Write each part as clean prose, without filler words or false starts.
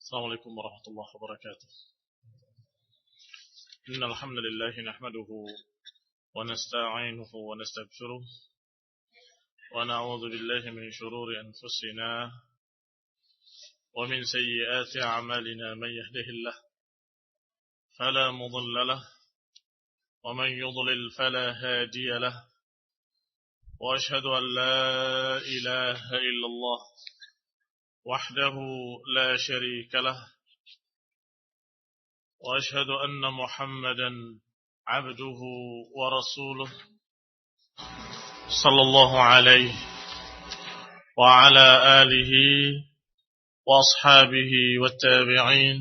السلام عليكم ورحمة الله وبركاته. إن الحمد لله نحمده ونستعينه ونستغفره ونعوذ بالله من شرور أنفسنا ومن سيئات أعمالنا. من يهده الله فلا مضل له ومن يضلل فلا هادي له وأشهد أن لا إله إلا الله وحده لا شريك له وأشهد أن محمدا عبده ورسوله صلى الله عليه وعلى آله وأصحابه والتابعين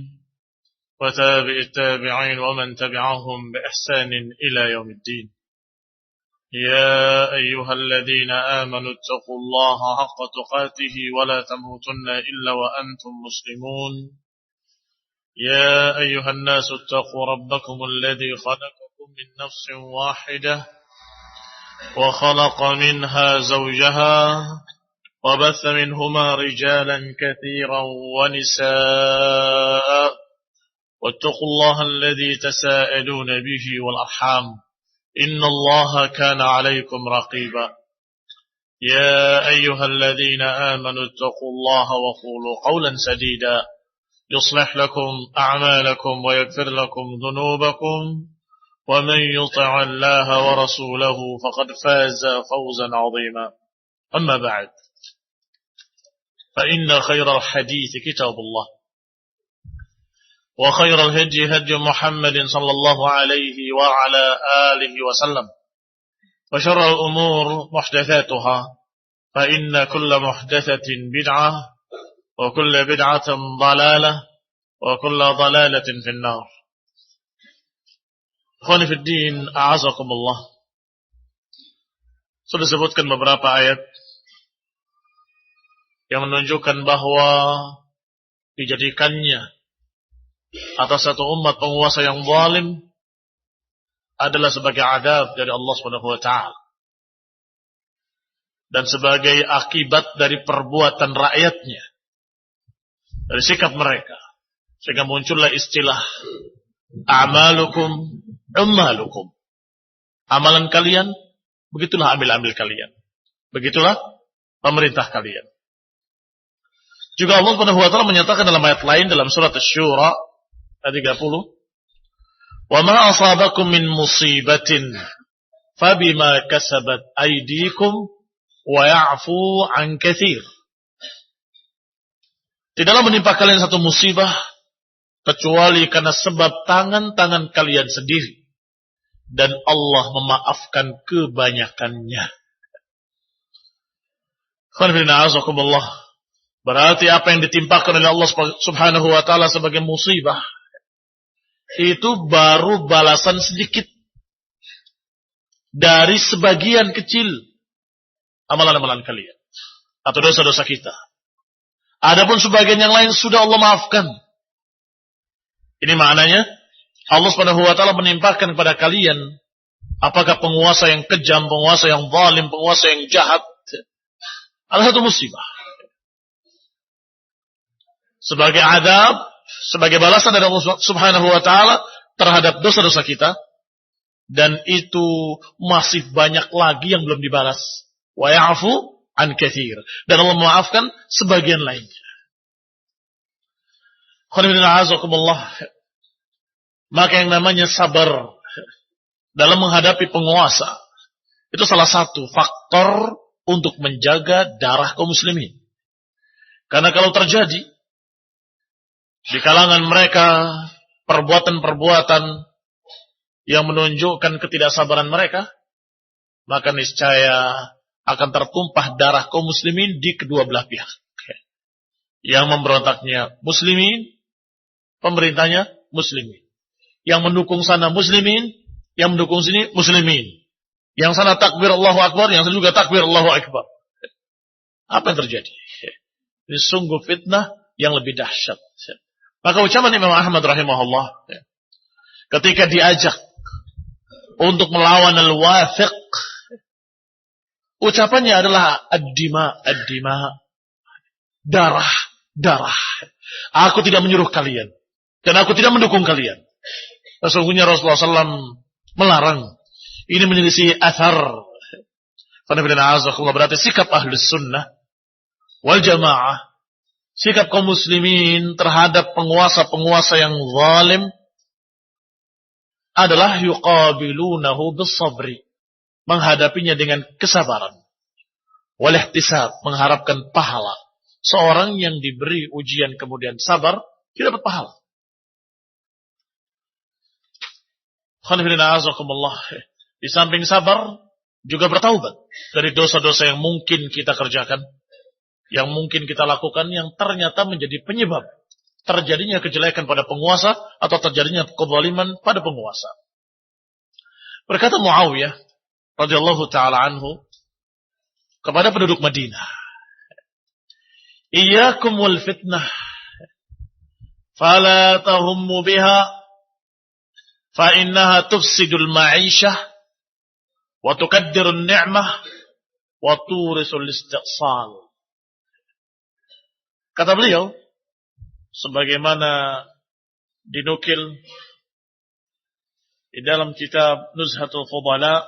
وتابع التابعين ومن تبعهم بإحسان إلى يوم الدين. يا أيها الذين آمنوا اتقوا الله حق تقاته ولا تموتن إلا وأنتم مسلمون. يا أيها الناس اتقوا ربكم الذي خلقكم من نفس واحدة وخلق منها زوجها وبث منهما رجالا كثيرا ونساء واتقوا الله الذي تساءلون به والأرحام إن الله كان عليكم رقيبا. يا أيها الذين آمنوا اتقوا الله وقولوا قولا سديدا يصلح لكم أعمالكم ويغفر لكم ذنوبكم ومن يطع الله ورسوله فقد فاز فوزا عظيما. أما بعد فإن خير الحديث كتاب الله وخير الهدي هدي محمد صلى الله عليه وعلى آله وسلم وشر الأمور محدثاتها فإن كل محدثة بدعة وكل بدعة ضلالة وكل ضلالة في النار. Ikhwani fi din, a'azakumullah. Sudah disebutkan beberapa ayat yang menunjukkan bahwa dijadikannya atas satu umat penguasa yang zalim adalah sebagai adab dari Allah Subhanahu wa taala dan sebagai akibat dari perbuatan rakyatnya, dari sikap mereka, sehingga muncullah istilah a'malukum ummalukum. Amalan kalian begitulah ambil-ambil kalian, begitulah pemerintah kalian. Juga Allah Subhanahu wa taala menyatakan dalam ayat lain dalam surat Asy-Syura ayat 30, "Wa ma asabakum min musibatin fabima kasabat aydikum wa ya'fu 'an katsir." Tidaklah menimpa kalian satu musibah kecuali karena sebab tangan-tangan kalian sendiri, dan Allah memaafkan kebanyakannya. Berarti apa yang ditimpakan oleh Allah Subhanahu wa taala sebagai musibah itu baru balasan sedikit dari sebagian kecil amalan-amalan kalian atau dosa-dosa kita. Adapun sebagian yang lain sudah Allah maafkan. Ini maknanya Allah Subhanahu wa taala menimpakan kepada kalian apakah penguasa yang kejam, penguasa yang zalim, penguasa yang jahat, adalah satu musibah. Sebagai adab, sebagai balasan dari Allah Subhanahu wa taala terhadap dosa-dosa kita, dan itu masih banyak lagi yang belum dibalas. Wa ya'fu 'an katsir, dan Allah memaafkan sebagian lainnya. Maka yang namanya sabar dalam menghadapi penguasa itu salah satu faktor untuk menjaga darah kaum muslimin. Karena kalau terjadi di kalangan mereka perbuatan-perbuatan yang menunjukkan ketidaksabaran mereka, maka niscaya akan tertumpah darah kaum muslimin di kedua belah pihak. Yang memberontaknya muslimin, pemerintahnya muslimin. Yang mendukung sana muslimin, yang mendukung sini muslimin. Yang sana takbir Allahu Akbar, yang sana juga takbir Allahu Akbar. Apa yang terjadi? Ini sungguh fitnah yang lebih dahsyat. Maka ucapan Imam Ahmad rahimahullah ketika diajak untuk melawan al-wathiq, ucapannya adalah ad-dima, ad-dima, darah, darah. Aku tidak menyuruh kalian. Dan aku tidak mendukung kalian. Sesungguhnya Rasulullah SAW melarang. Ini menyelisih athar. Berarti sikap ahlus sunnah wal jamaah, sikap kaum muslimin terhadap penguasa-penguasa yang zalim adalah yuqabilunahu bis-sabri, menghadapinya dengan kesabaran, wal ihtisab, mengharapkan pahala. Seorang yang diberi ujian kemudian sabar, dia dapat pahala. Di samping sabar, juga bertaubat dari dosa-dosa yang mungkin kita kerjakan, yang mungkin kita lakukan, yang ternyata menjadi penyebab terjadinya kejelekan pada penguasa atau terjadinya kezaliman pada penguasa. Berkata Muawiyah radhiyallahu taala anhu kepada penduduk Madinah, "Iyyakum wal fitnah, fala tahummu biha, fa innaha tufsidul ma'isyah wa tukaddirun ni'mah wa turisul istiqsal." Kata beliau, sebagaimana dinukil di dalam kitab Nuzhatul Fudala,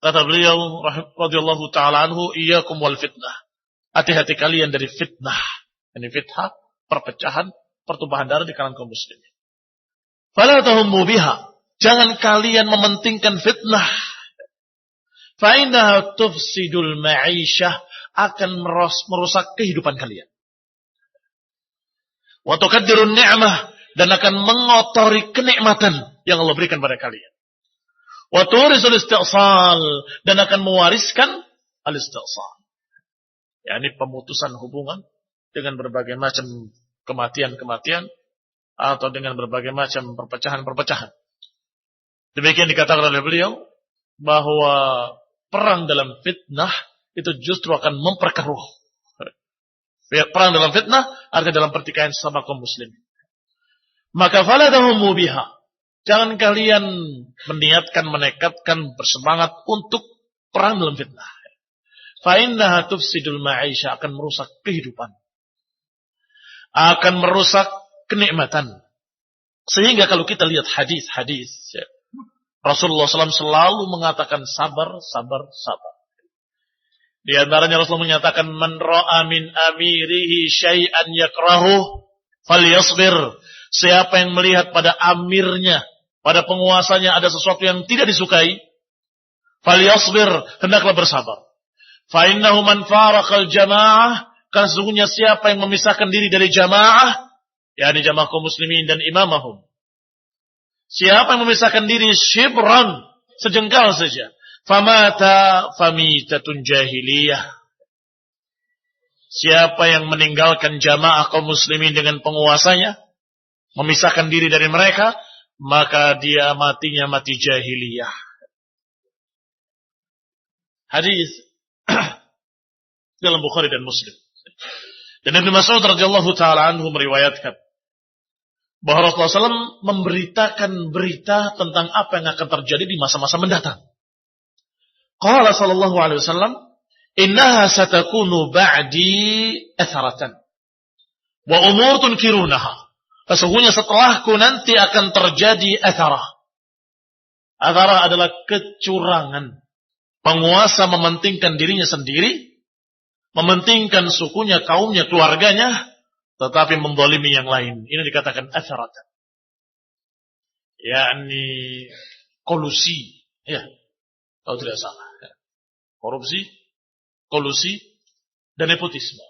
kata beliau radhiyallahu taala anhu, "Iyyakum wal fitnah." Hati-hati kalian dari fitnah. Ini fitnah, perpecahan, pertumpahan darah di kalangan kaum muslimin. Fala tahummu biha. Jangan kalian mementingkan fitnah. Fa innaha tufsidul ma'isyah, akan merusak kehidupan kalian. Wa tukaddirun ni'mah, dan akan mengotori kenikmatan yang Allah berikan pada kalian. Wa turisul istiqsal, dan akan mewariskan al-istiqsal, yakni pemutusan hubungan dengan berbagai macam kematian-kematian atau dengan berbagai macam perpecahan-perpecahan. Demikian dikatakan oleh beliau bahwa perang dalam fitnah itu justru akan memperkeruh. Perang dalam fitnah artinya dalam pertikaian sama kaum muslim. Maka fala tahummu biha. Jangan kalian meniatkan, menekatkan, bersemangat untuk perang dalam fitnah. Fa innaha tufsidul ma'isyah, akan merusak kehidupan. Akan merusak kenikmatan. Sehingga kalau kita lihat hadis-hadis, Rasulullah SAW selalu mengatakan sabar, sabar, sabar. Di antaranya Rasulullah menyatakan, "Man ra'a min amirihi syai'an yakrahu falyasbir." Siapa yang melihat pada amirnya, pada penguasanya ada sesuatu yang tidak disukai, falyasbir, hendaklah bersabar. Fa innahu man faraqal jamaah, karena sesungguhnya siapa yang memisahkan diri dari jamaah, yakni jamaah kaum muslimin dan imamahum. Siapa yang memisahkan diri shibran, sejengkal saja, famata famitatun jahiliyah. Siapa yang meninggalkan jamaah kaum muslimin dengan penguasanya, memisahkan diri dari mereka, maka dia matinya mati jahiliyah. Hadis dalam Bukhari dan Muslim. Dan Ibnu Mas'ud radhiyallahu taala anhu meriwayatkan bahwa Rasulullah SAW memberitakan berita tentang apa yang akan terjadi di masa-masa mendatang. Qala sallallahu alaihi wasallam, "Innaha satakunu ba'di atharatan wa umur tunkirunaha." Sesungguhnya setelahku nanti akan terjadi atharah. Atharah adalah kecurangan. Penguasa mementingkan dirinya sendiri, mementingkan sukunya, kaumnya, keluarganya, tetapi menzalimi yang lain. Ini dikatakan atharatan. Yakni kolusi, ya, kalau tidak salah. Korupsi, kolusi, dan nepotisme.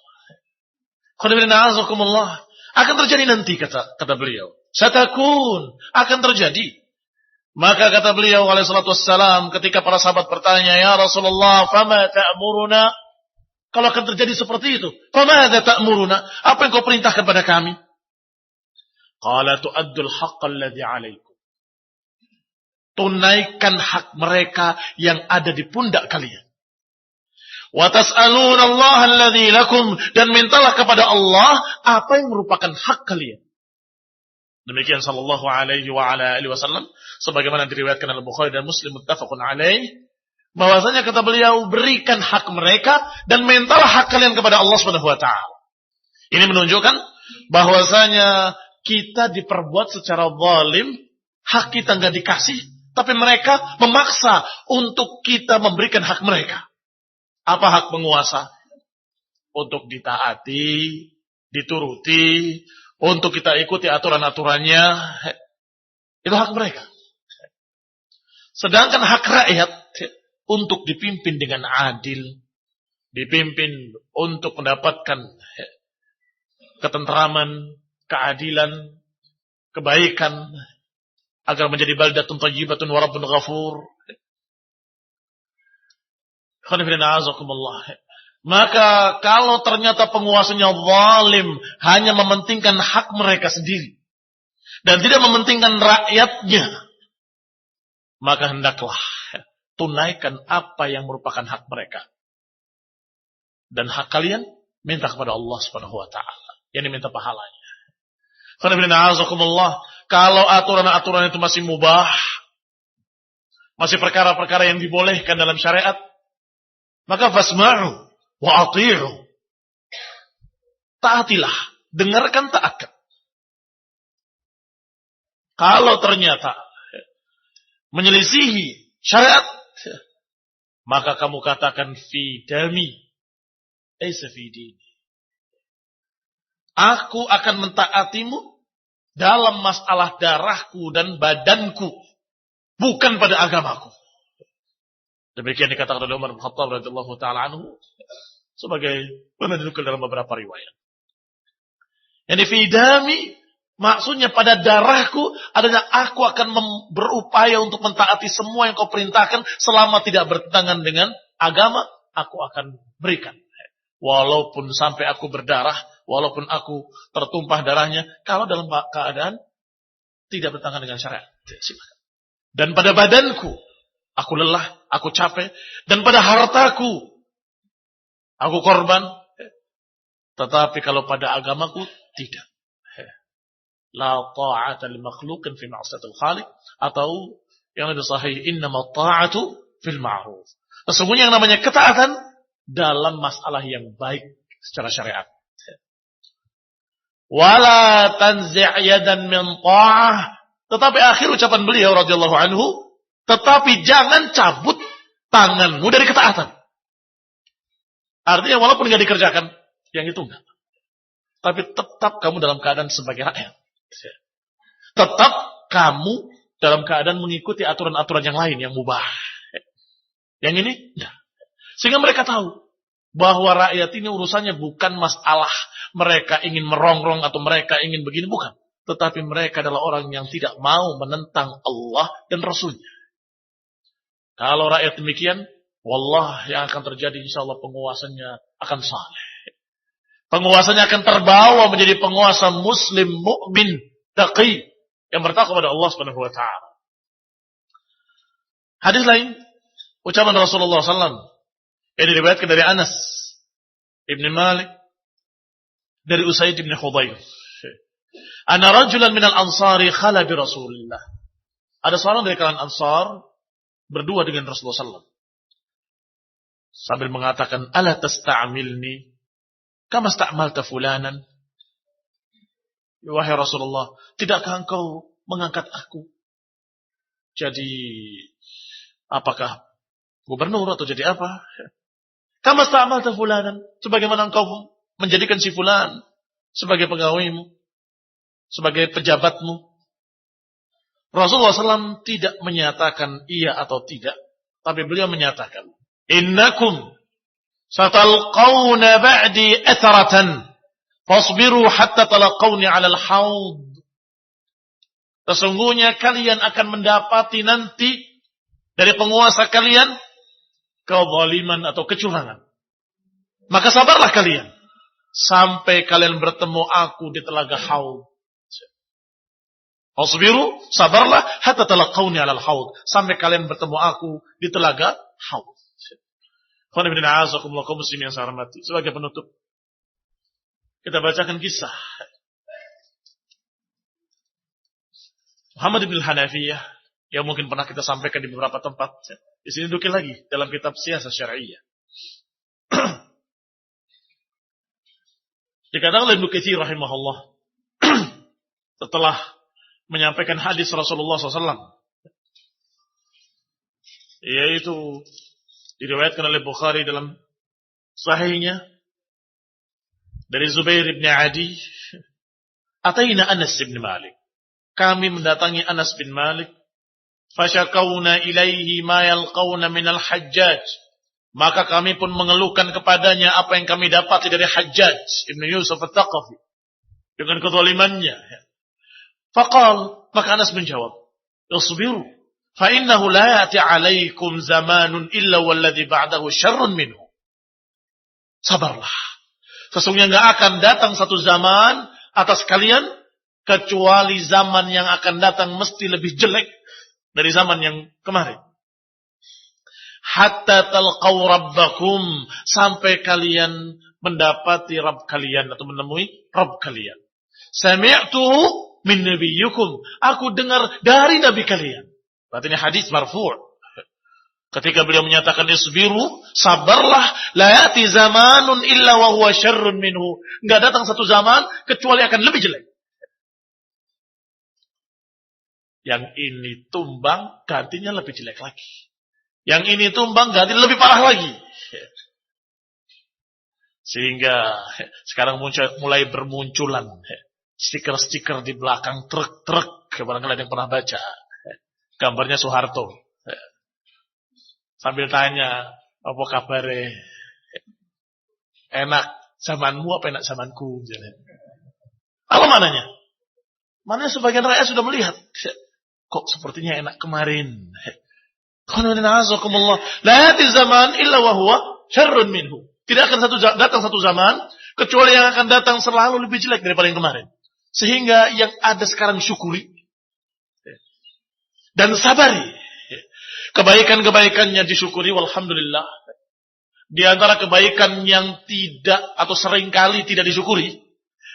Akan terjadi nanti, kata beliau. Satakun, akan terjadi. Maka kata beliau alaihi salatu wassalam, ketika para sahabat bertanya, "Ya Rasulullah, fama ta'muruna?" Kalau akan terjadi seperti itu, fama ta'muruna? Apa yang kau perintahkan pada kami? Qala tu'addul haqqal ladzi 'alaikum. Tunaikan hak mereka yang ada di pundak kalian. Wa tas'aluna Allah alladzi lakum, dan mintalah kepada Allah apa yang merupakan hak kalian. Demikian sallallahu alaihi wa ala alihi wasallam sebagaimana diriwayatkan oleh Bukhari dan Muslim muttafaqun alaih, bahwasanya kata beliau, berikan hak mereka dan mintalah hak kalian kepada Allah Subhanahu wa taala. Ini menunjukkan bahwasanya kita diperbuat secara zalim, hak kita nggak dikasih, tapi mereka memaksa untuk kita memberikan hak mereka. Apa hak penguasa? Untuk ditaati, dituruti, untuk kita ikuti aturan-aturannya. Itu hak mereka. Sedangkan hak rakyat untuk dipimpin dengan adil, dipimpin untuk mendapatkan ketentraman, keadilan, kebaikan, agar menjadi baldatun thayyibatun wa rabbun ghafur. Maka kalau ternyata penguasanya zalim, hanya mementingkan hak mereka sendiri dan tidak mementingkan rakyatnya, maka hendaklah tunaikan apa yang merupakan hak mereka. Dan hak kalian minta kepada Allah Subhanahu wa taala, yang diminta pahalanya. Kalau aturan-aturan itu masih mubah, masih perkara-perkara yang dibolehkan dalam syariat, maka fasma'u wa ati'u. Taatilah, dengarkan, taatkan. Kalau ternyata menyelisihi syariat, maka kamu katakan fi dami, laisa fi dini. Aku akan mentaatimu dalam masalah darahku dan badanku, bukan pada agamaku. Demikian dikatakan oleh Umar bin Khattab radhiyallahu taala anhu, sebagai pernah dinukil dalam beberapa riwayat. Yang difidami maksudnya pada darahku adalah aku akan berupaya untuk mentaati semua yang kau perintahkan selama tidak bertentangan dengan agama, aku akan berikan. Walaupun sampai aku berdarah, walaupun aku tertumpah darahnya, kalau dalam keadaan tidak bertentangan dengan syariat. Dan pada badanku, aku lelah, aku capek, dan pada hartaku, aku korban. Tetapi kalau pada agamaku, tidak. La ta'ata li makhluqin fi ma'siyatil khaliq, atau yang lebih sahih, innama ta'atu fil ma'ruf. Sesungguhnya yang namanya ketaatan dalam masalah yang baik secara syariat. Wala tanzi' yadan min ta'ah, tetapi akhir ucapan beliau radhiyallahu anhu, tetapi jangan cabut tanganmu dari ketaatan. Artinya walaupun enggak dikerjakan, yang itu enggak. Tapi tetap kamu dalam keadaan sebagai rakyat. Tetap kamu dalam keadaan mengikuti aturan-aturan yang lain yang mubah. Yang ini, enggak. Sehingga mereka tahu bahwa rakyat ini urusannya bukan masalah mereka ingin merongrong atau mereka ingin begini, bukan. Tetapi mereka adalah orang yang tidak mau menentang Allah dan Rasulnya. Kalau rakyat demikian, wallah yang akan terjadi insyaallah penguasanya akan saleh. Penguasanya akan terbawa menjadi penguasa muslim, mukmin, taqi, yang bertakwa kepada Allah Subhanahu wa taala. Hadis lain, ucapan Rasulullah SAW yang diriwayatkan dari Anas Ibn Malik dari Usaid bin Hudayr. Ana rajulan minal ansari khala bi Rasulillah. Ada seorang dari kalangan Ansar berdua dengan Rasulullah SAW. Sambil mengatakan, ala tasta'amilni kama sta'amalta fulanan. Wahai Rasulullah, tidakkah engkau mengangkat aku jadi apakah gubernur atau jadi apa? Kama sta'amalta fulanan, sebagaimana engkau menjadikan si fulan sebagai pegawaimu, sebagai pejabatmu. Rasulullah SAW tidak menyatakan iya atau tidak, tapi beliau menyatakan, innakum satalqawna ba'di atharatan, fasbiru hatta talaqawni 'alal haud. Sesungguhnya kalian akan mendapati nanti dari penguasa kalian kezaliman atau kecurangan. Maka sabarlah kalian sampai kalian bertemu aku di telaga haud. Fasbiru, sabarlah hatta talaqawni 'alal haud, sampai kalian bertemu aku di telaga haud. Khana bin a'azakumullah kaum muslimin yang saya hormati. Sebagai penutup, kita bacakan kisah Muhammad bin Hanafiyah yang mungkin pernah kita sampaikan di beberapa tempat. Di sini dukil lagi dalam kitab Siyasah Syar'iyyah. Dikatakan oleh Ibnu Katsir rahimahullah setelah menyampaikan hadis Rasulullah SAW, yaitu diriwayatkan oleh Bukhari dalam sahihnya dari Zubair bin Adi, ataina Anas bin Malik. Kami mendatangi Anas bin Malik, fasyakawna ilaihi ma yalqawna minal Hajjaj. Maka kami pun mengeluhkan kepadanya apa yang kami dapat dari Hajjaj Ibn Yusuf At-Thaqafi dengan kezalimannya. Faqal, maka Anas menjawab, "Isbiru, fa innahu la ya'ti 'alaikum zamanun illa walladhi ba'dahu syarrun minhu." Sabarlah. Sesungguhnya enggak akan datang satu zaman atas kalian kecuali zaman yang akan datang mesti lebih jelek dari zaman yang kemarin. Hatta talqaw rabbakum, sampai kalian mendapati Rabb kalian atau menemui Rabb kalian. Sami'tuhu min nabiyyukum, aku dengar dari nabi kalian. Berarti ini hadis marfu'. Ketika beliau menyatakan isbiru, sabarlah, la ya'ti zamanun illa wa huwa syarrun minhu. Enggak datang satu zaman kecuali akan lebih jelek. Yang ini tumbang, gantinya lebih jelek lagi. Yang ini tumbang, ganti lebih parah lagi. Sehingga sekarang mulai bermunculan stiker-stiker di belakang truk-truk. Barangkali ada yang pernah baca. Gambarnya Soeharto. Sambil tanya, apa kabarnya? Enak zamanmu apa enak zamanku? Apa mananya? Mana sebagian rakyat sudah melihat. Kok sepertinya enak kemarin. La ya'ti zaman illa wa huwa syarrun minhu. Tidak akan datang satu zaman kecuali yang akan datang selalu lebih jelek daripada yang kemarin. Sehingga yang ada sekarang syukuri dan sabari. Kebaikan-kebaikannya disyukuri, walhamdulillah. Di antara kebaikan yang tidak atau seringkali tidak disyukuri,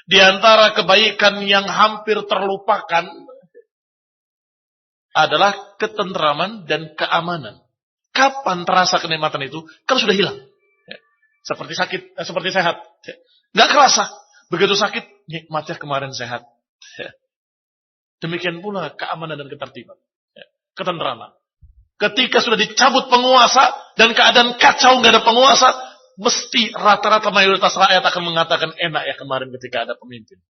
di antara kebaikan yang hampir terlupakan adalah ketentraman dan keamanan. Kapan terasa kenikmatan itu? Kalau sudah hilang. Seperti sakit, seperti sehat. Nggak kerasa. Begitu sakit, nikmatnya kemarin sehat. Demikian pula keamanan dan ketertiban. Ketentraman. Ketika sudah dicabut penguasa dan keadaan kacau, nggak ada penguasa, mesti rata-rata mayoritas rakyat akan mengatakan enak ya kemarin ketika ada pemimpin.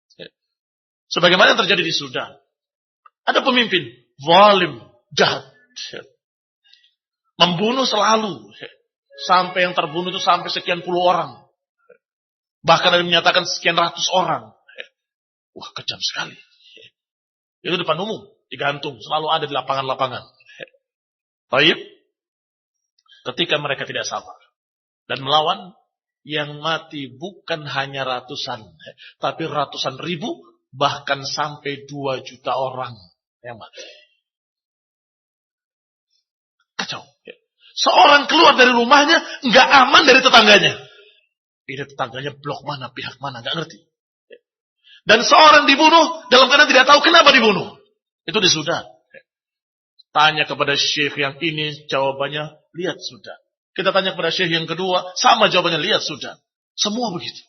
Sebagaimana yang terjadi di Sudan. Ada pemimpin zalim, jahat. Membunuh selalu. Sampai yang terbunuh itu sampai sekian puluh orang. Bahkan ada yang menyatakan sekian ratus orang. Wah, kejam sekali. Itu depan umum, digantung. Selalu ada di lapangan-lapangan. Baik. Ketika mereka tidak sabar dan melawan, yang mati bukan hanya ratusan, tapi ratusan ribu, bahkan sampai 2 juta orang yang mati. Kacau. Seorang keluar dari rumahnya nggak aman dari tetangganya. Ini tetangganya blok mana, pihak mana, nggak ngerti. Dan seorang dibunuh dalam keadaan tidak tahu kenapa dibunuh. Itu di Sudan. Tanya kepada syekh yang ini, jawabannya lihat Sudan. Kita tanya kepada syekh yang kedua, sama jawabannya lihat Sudan. Semua begitu.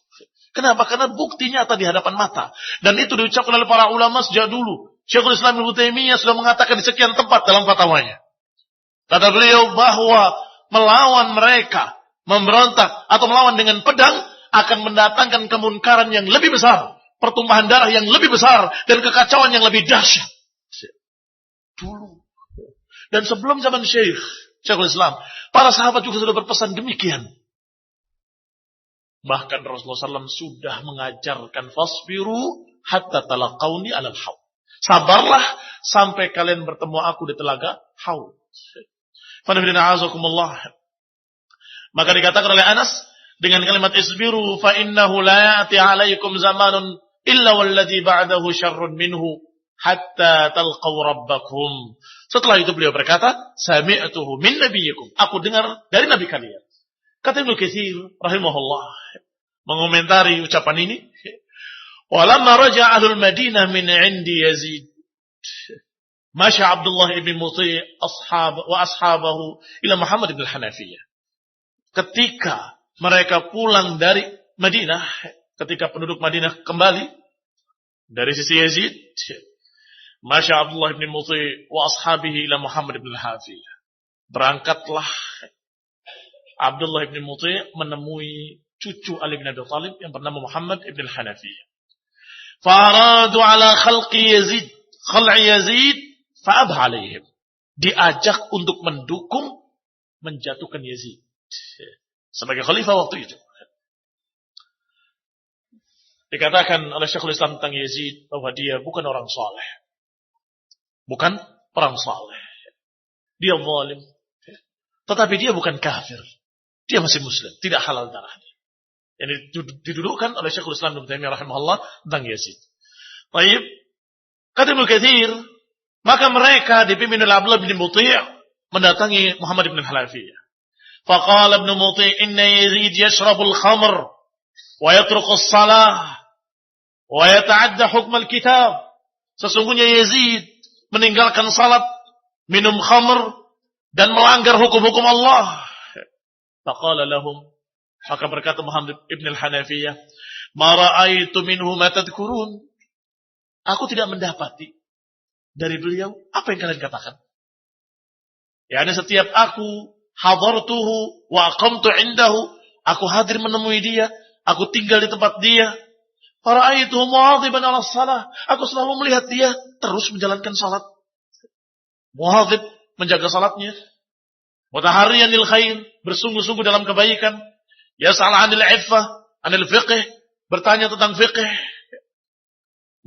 Kenapa? Karena bukti nyata di hadapan mata. Dan itu diucapkan oleh para ulama sejak dulu. Syekhul Islam Ibnu Taimiyah sudah mengatakan di sekian tempat dalam fatwanya. Kata beliau bahwa melawan mereka, memberontak atau melawan dengan pedang akan mendatangkan kemunkaran yang lebih besar, pertumpahan darah yang lebih besar, dan kekacauan yang lebih dahsyat. Dulu. Dan sebelum zaman Syekhul Islam, para sahabat juga sudah berpesan demikian. Bahkan Rasulullah SAW sudah mengajarkan fasbiru hatta talaqauni alal haud. Sabarlah sampai kalian bertemu aku di telaga haud. Maka dikatakan oleh Anas dengan kalimat isbiru fa innahu la ya'ti 'alaikum zamanun illa walladhi ba'dahu syarrun minhu hatta talqaw rabbakum. Setelah itu beliau berkata, sami'tuhu min nabiyyikum. Aku dengar dari nabi kalian. Kata Ibnu Katsir rahimahullah mengomentari ucapan ini, walamma raja'a ahlul Madinah min 'indi Yazid, masya Abdullah ibn Muti' ashabahu ila Muhammad ibn Hanafiyah. Ketika mereka pulang dari Madinah, ketika penduduk Madinah kembali dari sisi Yazid, Masya Abdullah bin Muti wa ashabihi ila Muhammad bin al-Hafiyah. Berangkatlah Abdullah bin Muti menemui cucu Ali bin Abi Thalib yang bernama Muhammad bin al-Hanafiyah. Faradu ala khalqi Yazid, khal'i Yazid, fa'abha alaihim. Diajak untuk mendukung menjatuhkan Yazid sebagai khalifah waktu itu. Dikatakan oleh Syekhul Islam tentang Yazid bahwa dia bukan orang saleh. Bukan orang saleh. Dia zalim. Tetapi dia bukan kafir. Dia masih muslim, tidak halal darahnya. Yang didudukkan oleh Syekhul Islam Ibnu Taimiyah rahimahullah tentang Yazid. Baik. Kata Ibnu Katsir, maka mereka dipimpin oleh Abdullah bin Muti' mendatangi Muhammad bin al-Hanafiyah. Faqala Ibnu Muti' inna Yazid yashrabul khamr wa yatruku as-salah wa yata'adda hukm al-kitab. Sesungguhnya Yazid meninggalkan salat, minum khamr dan melanggar hukum-hukum Allah. Faqala lahum, maka berkata Muhammad ibn al-Hanafiyah, ma ra'aitu minhu ma tadhkurun. Aku tidak mendapati dari beliau apa yang kalian katakan. Yani setiap aku hadartuhu wa aqamtu indahu, aku hadir menemui dia, aku tinggal di tempat dia. Fara'aituhu mu'adhiban 'ala shalah. Aku selalu melihat dia terus menjalankan salat. Mu'adhib, menjaga salatnya. Mutahariyan lil khair, bersungguh-sungguh dalam kebaikan. Yas'al 'anil 'iffah, 'anil fiqh, bertanya tentang fiqh.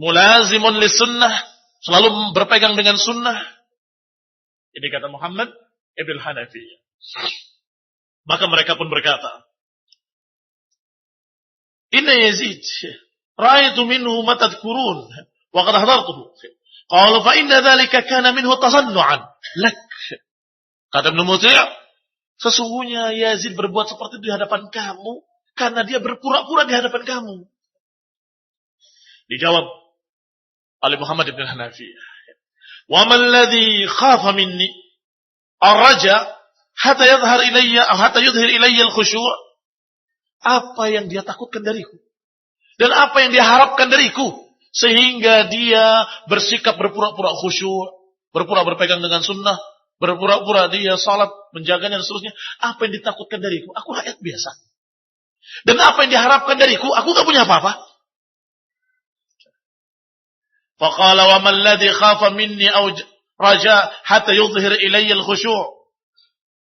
Mulazimun lis sunnah, selalu berpegang dengan sunnah. Ini kata Muhammad ibn Hanafiyah. Maka mereka pun berkata, Inna Yazid ra'aitu minhu ma tadhkurun wa qad hadartuhu. Qalu fa inna dhalika kana minhu tasannu'an lak. Kata Ibnu Muti', sesungguhnya Yazid berbuat seperti itu di hadapan kamu karena dia berpura-pura di hadapan kamu. Dijawab oleh Muhammad ibn Hanafiyah, "Wa man alladhi khafa minni ar-raja hatta yadhhar ilayya aw hatta yudhhir ilayya al-khushu'?" Apa yang dia takutkan dariku dan apa yang dia harapkan dariku sehingga dia bersikap berpura-pura khusyuk, berpura-pura berpegang dengan sunnah, berpura-pura dia salat, menjaganya dan seterusnya. Apa yang ditakutkan dariku? Aku rakyat biasa. Dan apa yang diharapkan dariku? Aku tak punya apa-apa. Faqala wa man ladhi khafa minni aw raja hatta yudhhir ilayya al-khushu'.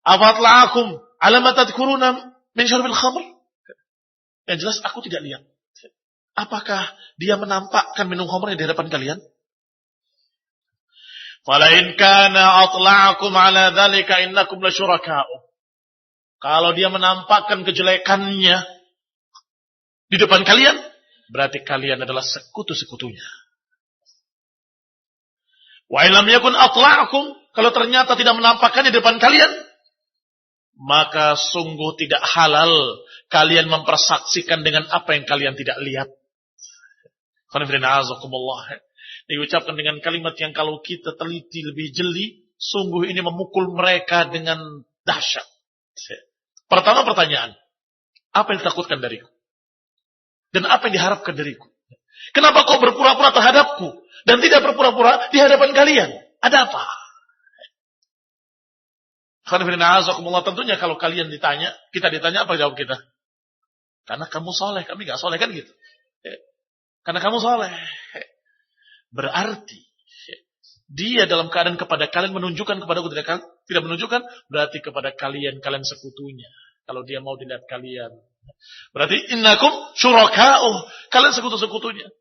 Afatla'akum ala ma tadhkuruna min syarbil khamr? Yang jelas aku tidak lihat. Apakah dia menampakkan minum khamrnya di hadapan kalian? Fala in kana atla'akum ala dzalika innakum lasyuraka'u. Kalau dia menampakkan kejelekannya di depan kalian, berarti kalian adalah sekutu-sekutunya. Wa illam yakun atla'akum, kalau ternyata tidak menampakkannya di depan kalian, maka sungguh tidak halal kalian mempersaksikan dengan apa yang kalian tidak lihat. Diucapkan dengan kalimat yang kalau kita teliti lebih jeli, sungguh ini memukul mereka dengan dahsyat. Pertama pertanyaan, apa yang ditakutkan dariku? Dan apa yang diharapkan dariku? Kenapa kau berpura-pura terhadapku dan tidak berpura-pura di hadapan kalian? Ada apa? Tentunya kalau kalian ditanya, kita ditanya, apa jawab kita? Karena kamu soleh, kami gak soleh, kan gitu. Karena kamu soleh. Berarti dia dalam keadaan kepada kalian menunjukkan kepada aku tidak menunjukkan, berarti kepada kalian sekutunya. Kalau dia mau dilihat kalian, berarti innakum syuraka'uh, kalian sekutu-sekutunya.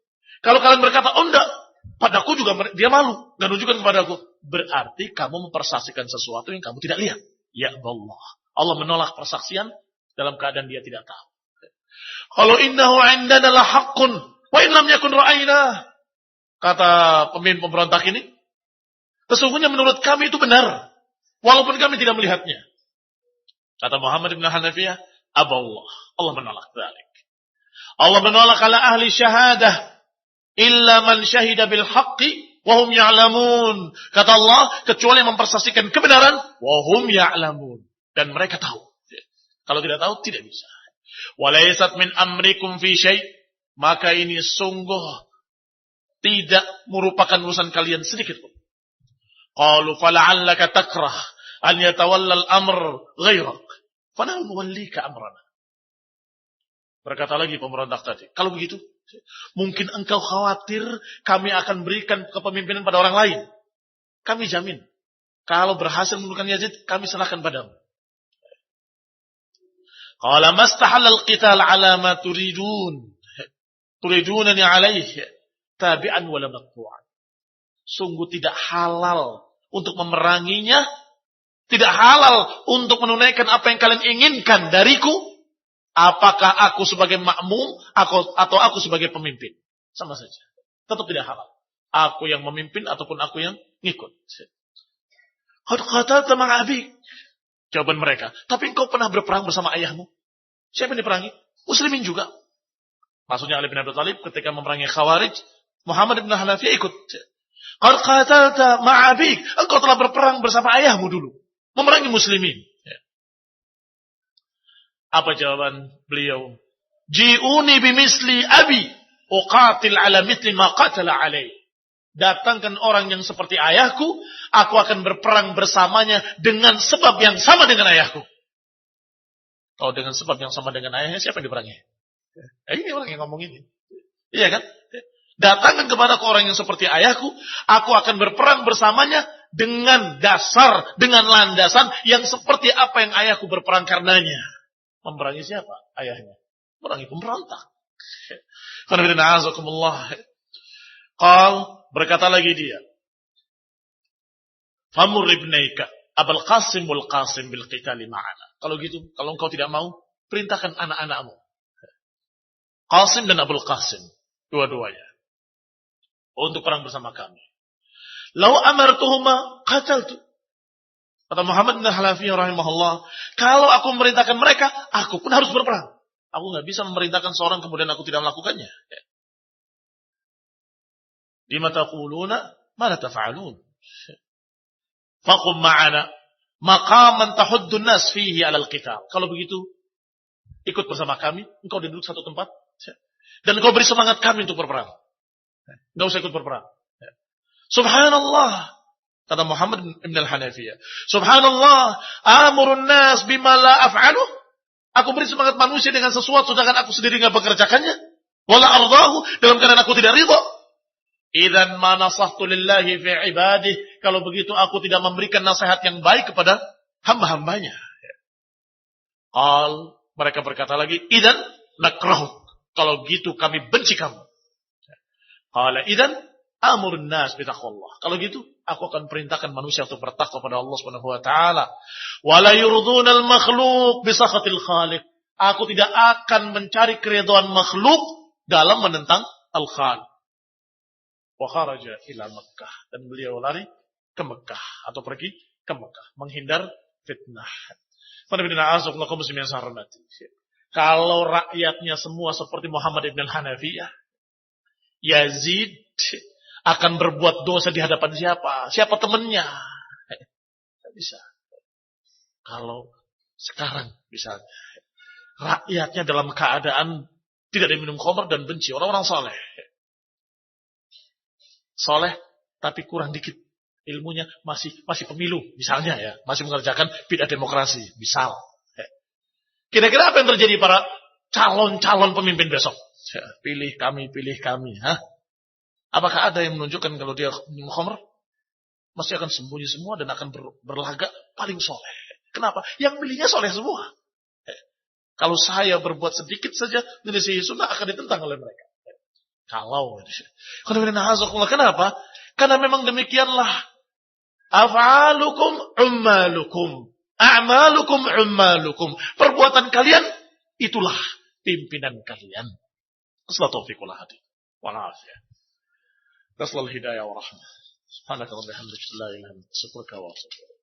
Kalau kalian berkata, oh enggak, padaku juga dia malu, enggak menunjukkan kepadaku, berarti kamu mempersaksikan sesuatu yang kamu tidak lihat. Ya Allah, Allah menolak persaksian dalam keadaan dia tidak tahu. Kalau innahu indana la haqqun wa in lam yakun ra'ayna, kata pemimpin pemberontak ini, sesungguhnya menurut kami itu benar walaupun kami tidak melihatnya. Kata Muhammad bin Hanafiyah, aballah, Allah menolak dzalik. Allah menolak ala ahli syahadah illa man syahida bil haqqi wa hum ya'lamun. Kata Allah, kecuali yang mempersaksikan kebenaran wa hum ya'lamun, dan mereka tahu. Kalau tidak tahu tidak bisa. Walaysat min amrikum fi syai', maka ini sungguh tidak merupakan urusan kalian sedikit pun. Qalu fala'allaka takrah an yatawalla al-amr ghairak. Fa nahnu nuwallika amrana. Berkata lagi pemberontak tadi, kalau begitu, mungkin engkau khawatir kami akan berikan kepemimpinan pada orang lain. Kami jamin, kalau berhasil menundukkan Yazid, kami serahkan padamu. Qala mastahalla al-qital ala ma turidunani alaihi tabi'an wala maqtu'an. Sungguh tidak halal untuk memeranginya, tidak halal untuk menunaikan apa yang kalian inginkan dariku. Apakah aku sebagai makmum atau aku sebagai pemimpin? Sama saja. Tetap tidak halal. Aku yang memimpin ataupun aku yang ngikut. Qad qatalta ma'a abik. Jawaban mereka. Tapi engkau pernah berperang bersama ayahmu. Siapa yang diperangi? Muslimin juga. Maksudnya Ali bin Abi Thalib ketika memerangi Khawarij, Muhammad bin Hanafiyah ikut. Qad qatalta ma'a abik. Engkau telah berperang bersama ayahmu dulu. Memerangi muslimin. Apa jawaban beliau? Ji'uni bimisli abi uqatil ala mithli ma qatala alaih. Datangkan orang yang seperti ayahku, aku akan berperang bersamanya dengan sebab yang sama dengan ayahku. Kalau dengan sebab yang sama dengan ayahnya, siapa yang diperangi? Ini orang yang ngomong ini. Iya kan? Datangkan kepada orang yang seperti ayahku, aku akan berperang bersamanya dengan dasar, dengan landasan yang seperti apa yang ayahku berperang karenanya. Memerangi siapa? Ayahnya. Memerangi pemberontak. Qal, berkata lagi dia. Famur ibnaika Abul Qasim wal Qasim bil qitali ma'ana. Kalau gitu, kalau engkau tidak mau, perintahkan anak-anakmu. Qasim dan Abul Qasim, dua-duanya. Untuk perang bersama kami. Lau amartuhuma qataltu. Kata Muhammad bin Hanafiyah rahimahullah, kalau aku memerintahkan mereka, aku pun harus berperang. Aku nggak bisa memerintahkan seorang kemudian aku tidak melakukannya. Lima taquluna ma la taf'alun. Faqum ma'ana maqaman tahuddun nas fihi 'ala al-qital. Kalau begitu, ikut bersama kami, engkau duduk satu tempat dan engkau beri semangat kami untuk berperang. Enggak usah ikut berperang. Subhanallah. Kata Muhammad bin Al-Hanafiyah. Subhanallah, amurun nas bima la af'aluh. Aku beri semangat manusia dengan sesuatu sedangkan aku sendiri enggak bekerjakannya. Wala ardahu, dalam keadaan aku tidak ridha. Idzan ma nasahtu lillahi fi ibadihi. Kalau begitu aku tidak memberikan nasihat yang baik kepada hamba-hambanya. Mereka berkata lagi, idzan nakrahu. Kalau gitu kami benci kamu. Qala idzan amurun nas bitaqwallah. Kalau gitu aku akan perintahkan manusia untuk bertakwa kepada Allah Subhanahu wa taala. Wala yurdunal makhluq bi sakhatil khaliq. Aku tidak akan mencari keridhaan makhluk dalam menentang al-khaliq. Wa kharaja ila Makkah, dan beliau lari ke Mekah atau pergi ke Mekah menghindar fitnah. Kalau rakyatnya semua seperti Muhammad ibn Hanafiyah, Yazid akan berbuat dosa di hadapan siapa? Siapa temannya? Tidak bisa. Kalau sekarang misalnya rakyatnya dalam keadaan tidak diminum khamr dan benci orang-orang soleh. Soleh tapi kurang dikit ilmunya, masih pemilu misalnya ya, masih mengerjakan bid'ah demokrasi misal. Kira-kira apa yang terjadi para calon pemimpin besok? Pilih kami. Apakah ada yang menunjukkan kalau dia minum khamr? Masih akan sembunyi semua dan akan berlagak paling soleh. Kenapa? Yang milihnya soleh semua. Kalau saya berbuat sedikit saja, dari sunnah akan ditentang oleh mereka. Kenapa? Karena memang demikianlah. Af'alukum ummalukum. A'malukum ummalukum. Perbuatan kalian, itulah pimpinan kalian. Assalamualaikum warahmatullahi wabarakatuh. Nasallahu hidayah wa rahmah. Subhanaka wa bihamdika la ilaha illa anta astaghfiruka wa atubu ilaik.